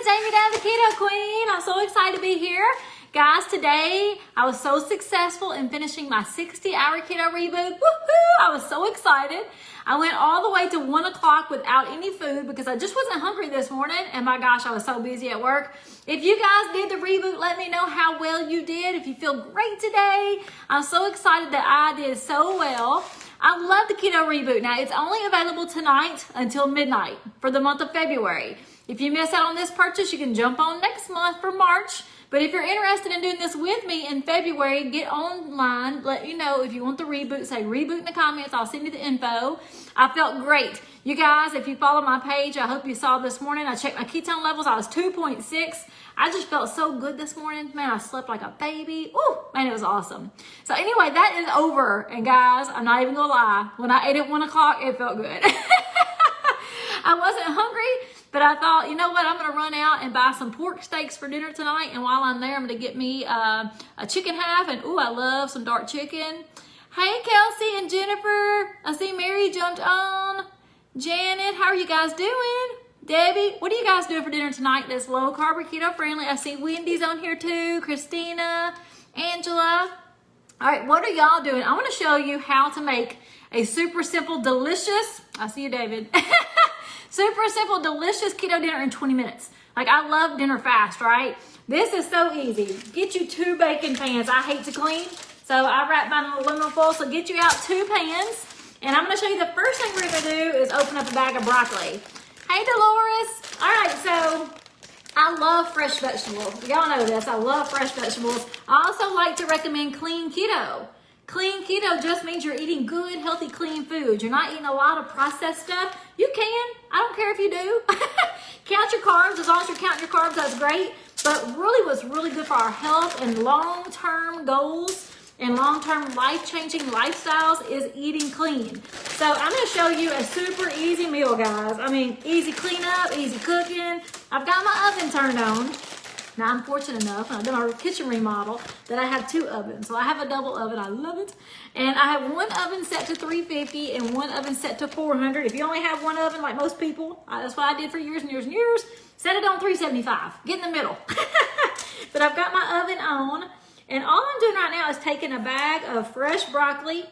Jamie down the Keto Queen. I'm so excited to be here. Guys, today I was so successful in finishing my 60-hour keto reboot. Woohoo! I was so excited. I went all the way to 1 o'clock without any food because I just wasn't hungry this morning. And my gosh, I was so busy at work. If you guys did the reboot, let me know how well you did. If you feel great today, I'm so excited that I did so well. I love the keto reboot. Now, it's only available tonight until midnight for the month of February. If you miss out on this purchase, you can jump on next month for March. But if you're interested in doing this with me in February, get online. Let me know if you want the reboot. Say reboot in the comments. I'll send you the info. I felt great. You guys, if you follow my page, I hope you saw this morning. I checked my ketone levels. I was 2.6. I just felt so good this morning. Man, I slept like a baby. Ooh, man, it was awesome. So anyway, that is over. And guys, I'm not even gonna lie. When I ate at 1 o'clock, it felt good. I wasn't hungry, but I thought, you know what? I'm gonna run out and buy some pork steaks for dinner tonight. And while I'm there, I'm gonna get me a chicken half. And ooh, I love some dark chicken. Hey, Kelsey and Jennifer. I see Mary jumped on. Janet, how are you guys doing? Debbie, what are you guys doing for dinner tonight that's low carb or keto friendly? I see Wendy's on here too, Christina, Angela. All right, what are y'all doing? I want to show you how to make a super simple, delicious, I see you, David, super simple, delicious keto dinner in 20 minutes. Like, I love dinner fast, right? This is so easy. Get you 2 baking pans. I hate to clean, so I wrap mine in aluminum foil. So get you out 2 pans. And I'm going to show you the first thing we're going to do is open up a bag of broccoli. Hey, Dolores. All right, so I love fresh vegetables. Y'all know this. I love fresh vegetables. I also like to recommend clean keto. Clean keto just means you're eating good, healthy, clean food. You're not eating a lot of processed stuff. You can. I don't care if you do. Count your carbs. As long as you're counting your carbs, that's great. But really what's really good for our health and long-term goals and long-term life-changing lifestyles is eating clean. So I'm gonna show you a super easy meal, guys. I mean, easy cleanup, easy cooking. I've got my oven turned on. Now I'm fortunate enough, I've done our kitchen remodel, that I have 2 ovens. So I have a double oven, I love it. And I have 1 oven set to 350 and 1 oven set to 400. If you only have 1 oven, like most people, that's what I did for years and years and years, set it on 375, get in the middle. But I've got my oven on. And all I'm doing right now is taking a bag of fresh broccoli.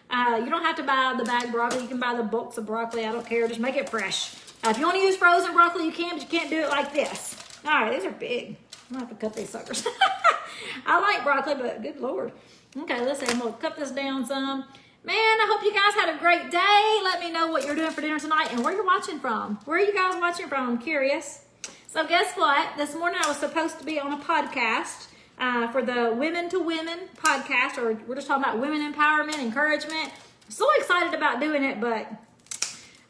You don't have to buy the bag broccoli. You can buy the bulks of broccoli. I don't care. Just make it fresh. If you want to use frozen broccoli, you can, but you can't do it like this. All right, these are big. I'm going to have to cut these suckers. I like broccoli, but good Lord. Okay, let's see. I'm going to cut this down some. Man, I hope you guys had a great day. Let me know what you're doing for dinner tonight and where you're watching from. Where are you guys watching from? I'm curious. So guess what? This morning I was supposed to be on a podcast. For the Women to Women podcast, or we're just talking about women empowerment, encouragement. I'm so excited about doing it, but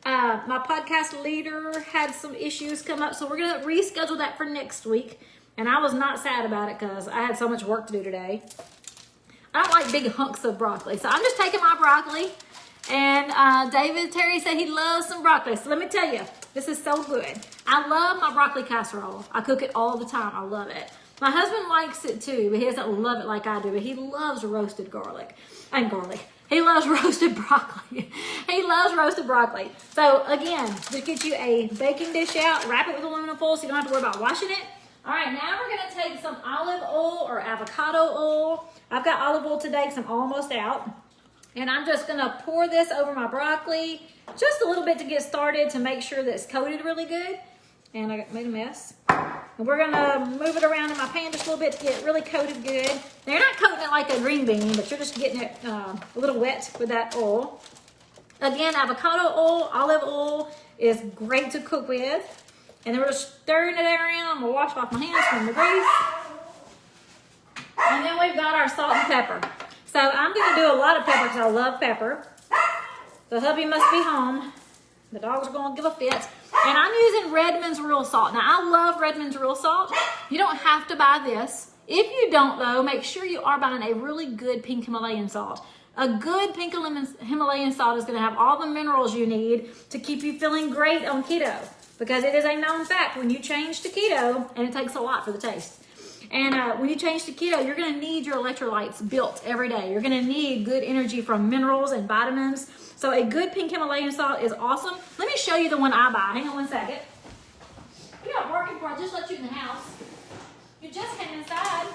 my podcast leader had some issues come up, so we're going to reschedule that for next week. And I was not sad about it because I had so much work to do today. I don't like big hunks of broccoli, so I'm just taking my broccoli. And David Terry said he loves some broccoli. So let me tell you, this is so good. I love my broccoli casserole. I cook it all the time. I love it. My husband likes it too, but he doesn't love it like I do. But he loves roasted garlic. He loves roasted broccoli. He loves roasted broccoli. So again, just get you a baking dish out, wrap it with aluminum foil so you don't have to worry about washing it. All right, now we're gonna take some olive oil or avocado oil. I've got olive oil today because I'm almost out. And I'm just gonna pour this over my broccoli, just a little bit to get started to make sure that it's coated really good. And I made a mess. And we're gonna move it around in my pan just a little bit to get it really coated good. Now you're not coating it like a green bean, but you're just getting it a little wet with that oil. Again, avocado oil, olive oil is great to cook with. And then we're just stirring it around. I'm gonna wash off my hands from the grease. And then we've got our salt and pepper. So I'm gonna do a lot of pepper because I love pepper. The hubby must be home. The dogs are gonna give a fit. And I'm using Redmond's Real Salt. Now, I love Redmond's Real Salt. You don't have to buy this. If you don't, though, make sure you are buying a really good pink Himalayan salt. A good pink Himalayan salt is going to have all the minerals you need to keep you feeling great on keto. Because it is a known fact, when you change to keto, and it takes a lot for the taste. And when you change to keto, you're going to need your electrolytes built every day. You're going to need good energy from minerals and vitamins. So a good pink Himalayan salt is awesome. Let me show you the one I buy. Hang on one second. You're not working for, I just let you in the house. You just came inside.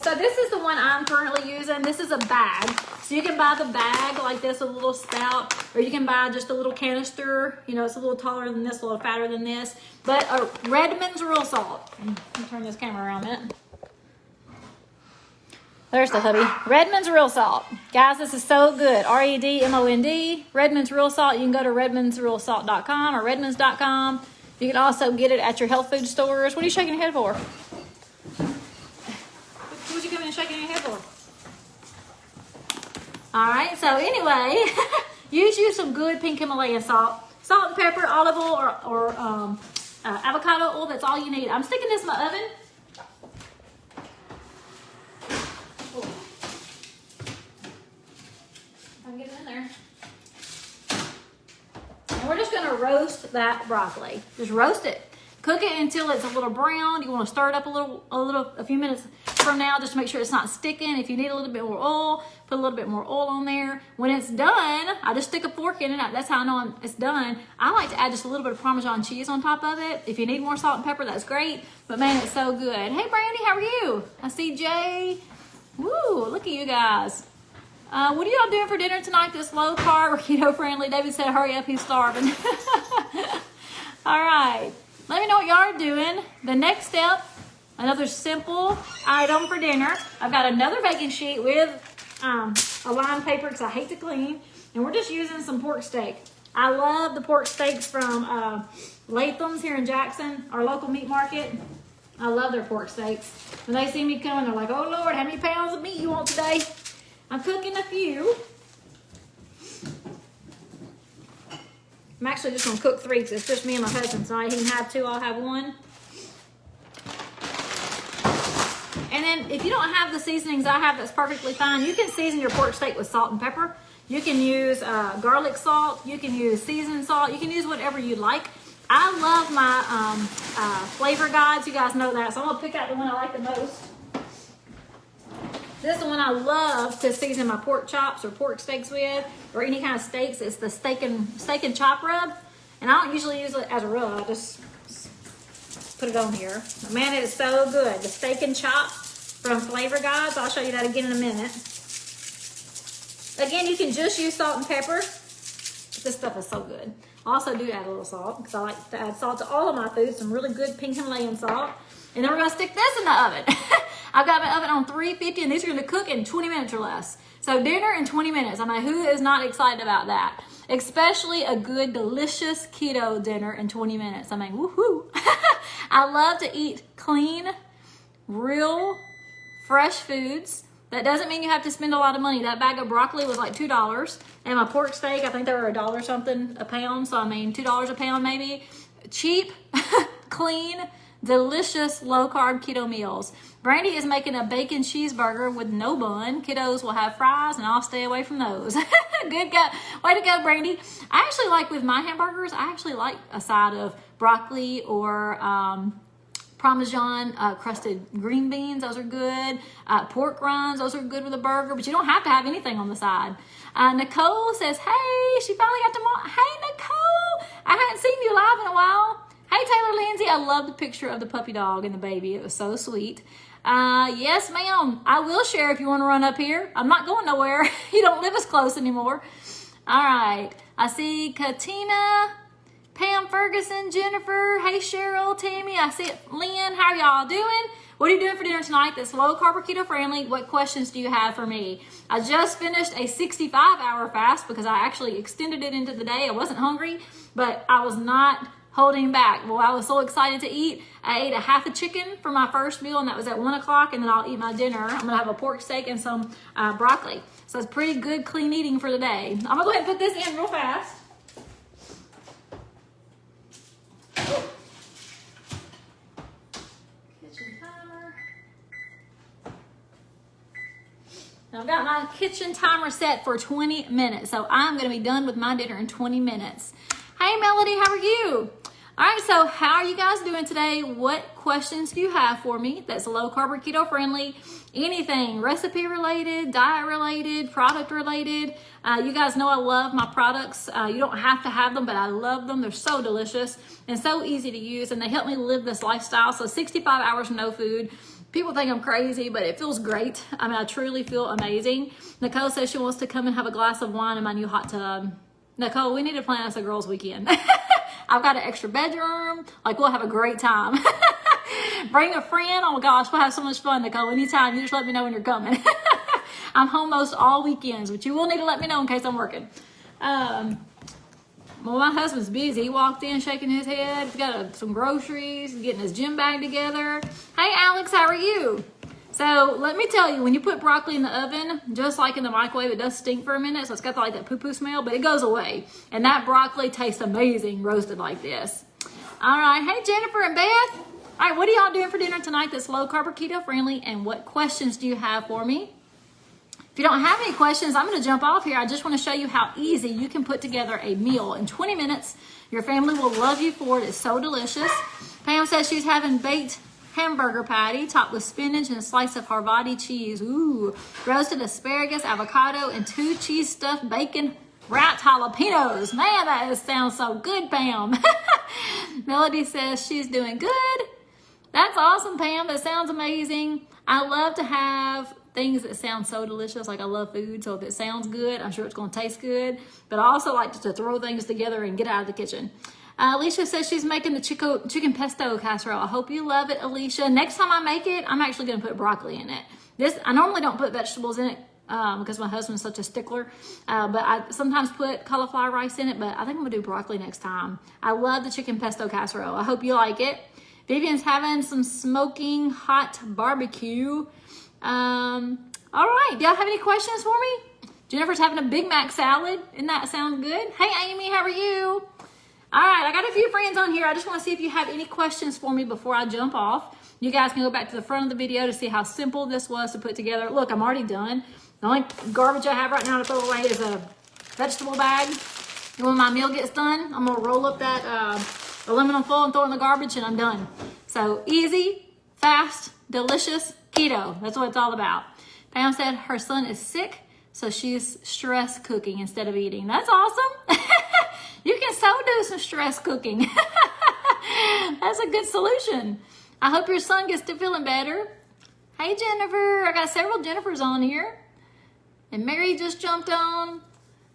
So this is the one I'm currently using. This is a bag. So you can buy the bag like this, a little spout, or you can buy just a little canister. You know, it's a little taller than this, a little fatter than this. But Redmond's Real Salt. Let me turn this camera around a minute. There's the hubby. Redmond's Real Salt. Guys, this is so good. REDMOND. Redmond's Real Salt. You can go to redmondsrealsalt.com or redmonds.com. You can also get it at your health food stores. What are you shaking your head for? What you coming and shaking your head for? All right, so anyway, use some good pink Himalayan salt. Salt and pepper, olive oil, or avocado oil. That's all you need. I'm sticking this in my oven. I'm getting in there. And we're just gonna roast that broccoli. Just roast it. Cook it until it's a little brown. You want to stir it up a few minutes from now, just to make sure it's not sticking. If you need a little bit more oil, put a little bit more oil on there. When it's done, I just stick a fork in it. That's how I know it's done. I like to add just a little bit of Parmesan cheese on top of it. If you need more salt and pepper, that's great. But man, it's so good. Hey, Brandy, how are you? I see Jay. Woo, look at you guys. What are y'all doing for dinner tonight? This low carb or keto friendly? David said, hurry up, he's starving. All right. Let me know what y'all are doing. The next step, another simple item for dinner. I've got another baking sheet with a lime paper because I hate to clean. And we're just using some pork steak. I love the pork steaks from Latham's here in Jackson, our local meat market. I love their pork steaks. When they see me coming, they're like, oh Lord, how many pounds of meat you want today? I'm cooking a few. I'm actually just gonna cook 3 because it's just me and my husband. So he can have 2, I'll have 1. And then if you don't have the seasonings I have, that's perfectly fine. You can season your pork steak with salt and pepper. You can use garlic salt. You can use seasoned salt. You can use whatever you like. I love my flavor guides. You guys know that. So I'm gonna pick out the one I like the most. This is the one I love to season my pork chops or pork steaks with, or any kind of steaks. It's the steak and chop rub. And I don't usually use it as a rub. I just put it on here. But man, it is so good. The steak and chop from Flavor Guides. I'll show you that again in a minute. Again, you can just use salt and pepper. But this stuff is so good. I also do add a little salt because I like to add salt to all of my foods. Some really good pink Himalayan salt. And then we're going to stick this in the oven. I've got my oven on 350 and these are going to cook in 20 minutes or less. So dinner in 20 minutes. I mean, who is not excited about that? Especially a good, delicious keto dinner in 20 minutes. I mean, woohoo. I love to eat clean, real, fresh foods. That doesn't mean you have to spend a lot of money. That bag of broccoli was like $2. And my pork steak, I think they were $1 something a pound. So I mean, $2 a pound maybe. Cheap, clean, delicious low-carb keto meals. Brandy is making a bacon cheeseburger with no bun. Kiddos will have fries, and I'll stay away from those. Good go. Way to go, Brandy. I actually like, with my hamburgers, I actually like a side of broccoli or Parmesan crusted green beans. Those are good. Pork rinds. Those are good with a burger, but you don't have to have anything on the side. Nicole says, hey, she finally got to Hey, Nicole. I hadn't seen you live in a while. Hey, Taylor Lindsay, I love the picture of the puppy dog and the baby. It was so sweet. Yes, ma'am. I will share if you want to run up here. I'm not going nowhere. You don't live as close anymore. All right. I see Katina, Pam Ferguson, Jennifer. Hey, Cheryl, Tammy. I see Lynn. How are y'all doing? What are you doing for dinner tonight that's low carb or keto friendly? What questions do you have for me? I just finished a 65-hour fast because I actually extended it into the day. I wasn't hungry, but I was not holding back. Well, I was so excited to eat. I ate a half a chicken for my first meal, and that was at 1 o'clock, and then I'll eat my dinner. I'm gonna have a pork steak and some broccoli. So it's pretty good, clean eating for the day. I'm gonna go ahead and put this in real fast. Kitchen timer. Now I've got my kitchen timer set for 20 minutes, so I'm gonna be done with my dinner in 20 minutes. Hey, Melody, how are you? All right, so how are you guys doing today? What questions do you have for me that's low carb or keto friendly? Anything recipe related, diet related, product related. You guys know I love my products. You don't have to have them, but I love them. They're so delicious and so easy to use, and they help me live this lifestyle. So 65 hours no food. People think I'm crazy, but it feels great. I mean, I truly feel amazing. Nicole says she wants to come and have a glass of wine in my new hot tub. Nicole, we need to plan us a girls' weekend. I've got an extra bedroom. Like, we'll have a great time. Bring a friend. Oh my gosh, we'll have so much fun, Nicole. Anytime, you just let me know when you're coming. I'm home most all weekends, but you will need to let me know in case I'm working. Well, my husband's busy. He walked in shaking his head. He's got some groceries, getting his gym bag together. Hey, Alex, how are you? So let me tell you, when you put broccoli in the oven, just like in the microwave, it does stink for a minute. So it's got like that poo-poo smell, but it goes away. And that broccoli tastes amazing roasted like this. All right. Hey, Jennifer and Beth. All right. What are y'all doing for dinner tonight that's low carb or keto friendly? And what questions do you have for me? If you don't have any questions, I'm going to jump off here. I just want to show you how easy you can put together a meal in 20 minutes. Your family will love you for it. It's so delicious. Pam says she's having baked hamburger patty topped with spinach and a slice of Havarti cheese. Ooh, roasted asparagus, avocado, and 2 cheese stuffed bacon wrapped jalapenos. Man, that sounds so good, Pam. Melody says she's doing good. That's awesome, Pam. That sounds amazing. I love to have things that sound so delicious. Like, I love food, so if it sounds good, I'm sure it's going to taste good. But I also like to throw things together and get out of the kitchen. Alicia says she's making the chicken pesto casserole. I hope you love it, Alicia. Next time I make it, I'm actually going to put broccoli in it. I normally don't put vegetables in it because my husband's such a stickler. But I sometimes put cauliflower rice in it, but I think I'm going to do broccoli next time. I love the chicken pesto casserole. I hope you like it. Vivian's having some smoking hot barbecue. All right. Do y'all have any questions for me? Jennifer's having a Big Mac salad. Doesn't that sound good? Hey, Amy, how are you? All right, I got a few friends on here. I just want to see if you have any questions for me before I jump off. You guys can go back to the front of the video to see how simple this was to put together. Look, I'm already done. The only garbage I have right now to throw away is a vegetable bag. And when my meal gets done, I'm going to roll up that aluminum foil and throw it in the garbage, and I'm done. So easy, fast, delicious, keto. That's what it's all about. Pam said her son is sick, so she's stress cooking instead of eating. That's awesome. You can so do some stress cooking. That's a good solution. I hope your son gets to feeling better. Hey, Jennifer. I got several Jennifers on here. And Mary just jumped on.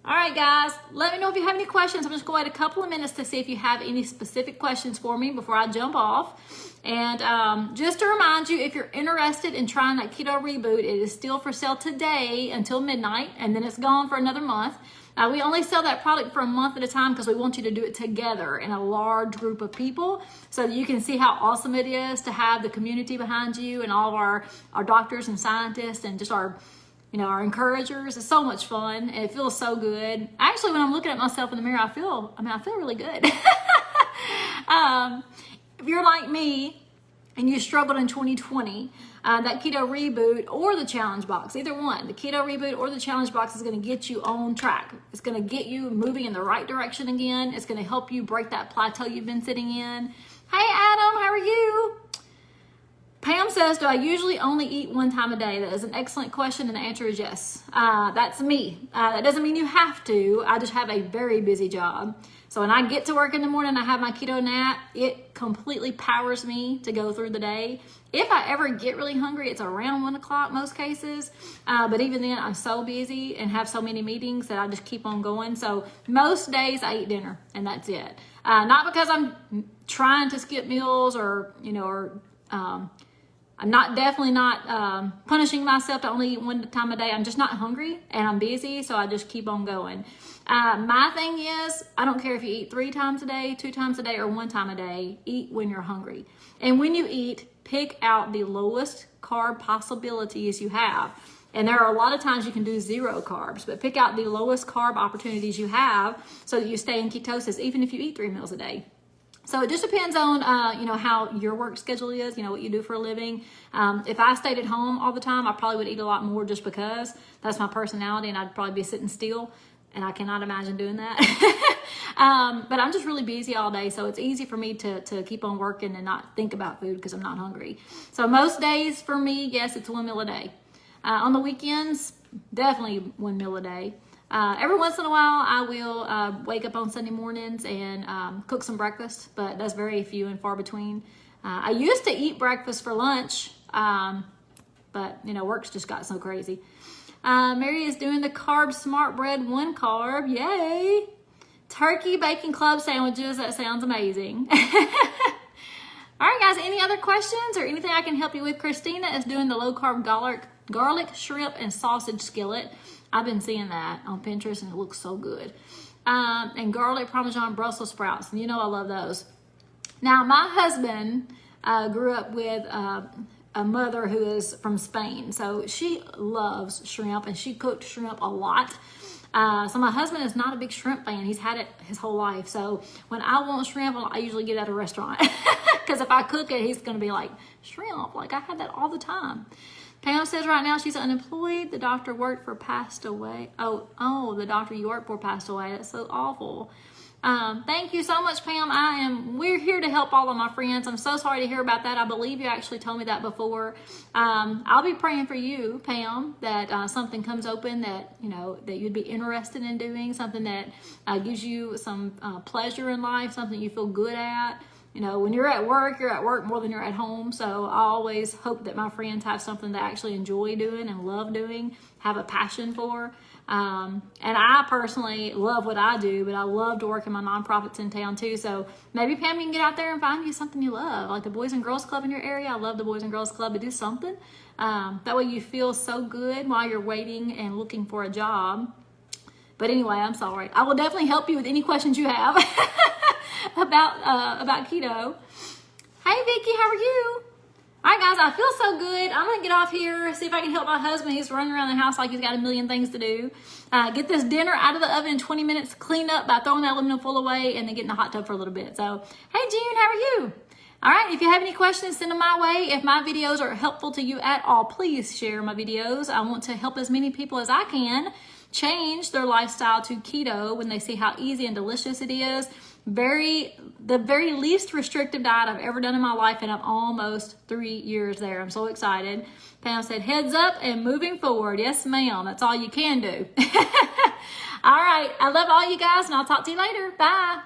All right, guys. Let me know if you have any questions. I'm just going to wait a couple of minutes to see if you have any specific questions for me before I jump off. And just to remind you, if you're interested in trying that keto reboot, it is still for sale today until midnight, and then it's gone for another month. We only sell that product for a month at a time because we want you to do it together in a large group of people so that you can see how awesome it is to have the community behind you and all of our doctors and scientists and just our encouragers. It's so much fun and it feels so good. Actually, when I'm looking at myself in the mirror, I feel really good. If you're like me and you struggled in 2020, that keto reboot or the challenge box, either one, the keto reboot or the challenge box is going to get you on track. It's going to get you moving in the right direction again. It's going to help you break that plateau you've been sitting in. Hey, Adam, how are you? Pam says, do I usually only eat one time a day? That is an excellent question, and the answer is yes. That's me. That doesn't mean you have to. I just have a very busy job. So when I get to work in the morning, I have my keto nap. It completely powers me to go through the day. If I ever get really hungry, it's around 1 o'clock most cases. But even then, I'm so busy and have so many meetings that I just keep on going. So most days I eat dinner, and that's it. Not because I'm trying to skip meals I'm definitely not punishing myself to only eat one time a day. I'm just not hungry and I'm busy, so I just keep on going. My thing is, I don't care if you eat 3 times a day, 2 times a day, or 1 time a day. Eat when you're hungry. And when you eat, pick out the lowest carb possibilities you have. And there are a lot of times you can do 0 carbs, but pick out the lowest carb opportunities you have so that you stay in ketosis, even if you eat 3 meals a day. So it just depends on, how your work schedule is, what you do for a living. If I stayed at home all the time, I probably would eat a lot more just because that's my personality and I'd probably be sitting still. and I cannot imagine doing that. But I'm just really busy all day, so it's easy for me to keep on working and not think about food because I'm not hungry. So most days for me, yes, it's 1 meal a day. On the weekends, definitely 1 meal a day. Every once in a while, I will wake up on Sunday mornings and cook some breakfast, but that's very few and far between. I used to eat breakfast for lunch, but work's just got so crazy. Mary is doing the Carb Smart Bread 1 carb. Yay! Turkey bacon club sandwiches. That sounds amazing. All right, guys, any other questions or anything I can help you with? Christina is doing the low carb garlic shrimp and sausage skillet. I've been seeing that on Pinterest and it looks so good. And garlic parmesan Brussels sprouts. And I love those. Now, my husband grew up with a mother who is from Spain. So she loves shrimp and she cooked shrimp a lot. So my husband is not a big shrimp fan. He's had it his whole life. So when I want shrimp, I usually get it at a restaurant. Because if I cook it, he's going to be like, shrimp? Like, I have that all the time. Pam says right now she's unemployed. The doctor worked for passed away. Oh, the doctor you worked for passed away. That's so awful. Thank you so much, Pam. We're here to help all of my friends. I'm so sorry to hear about that. I believe you actually told me that before. I'll be praying for you, Pam, that something comes open that, that you'd be interested in doing, something that gives you some pleasure in life, something you feel good at. When you're at work more than you're at home. So I always hope that my friends have something they actually enjoy doing and love doing, have a passion for. And I personally love what I do, but I love to work in my nonprofits in town too. So maybe, Pam, you can get out there and find you something you love, like the Boys and Girls Club in your area. I love the Boys and Girls Club, but do something. That way you feel so good while you're waiting and looking for a job. But anyway, I'm sorry. I will definitely help you with any questions you have about keto. Hey, Vicky, how are you? All right, guys, I feel so good. I'm going to get off here, see if I can help my husband. He's running around the house like he's got a million things to do. Get this dinner out of the oven in 20 minutes, clean up by throwing that aluminum foil away, and then get in the hot tub for a little bit. So, hey, June, how are you? All right, if you have any questions, send them my way. If my videos are helpful to you at all, please share my videos. I want to help as many people as I can change their lifestyle to keto when they see how easy and delicious it is. The very least restrictive diet I've ever done in my life, and I'm almost 3 years there. I'm so excited. Pam said, heads up and moving forward. Yes, ma'am. That's all you can do. All right. I love all you guys, and I'll talk to you later. Bye.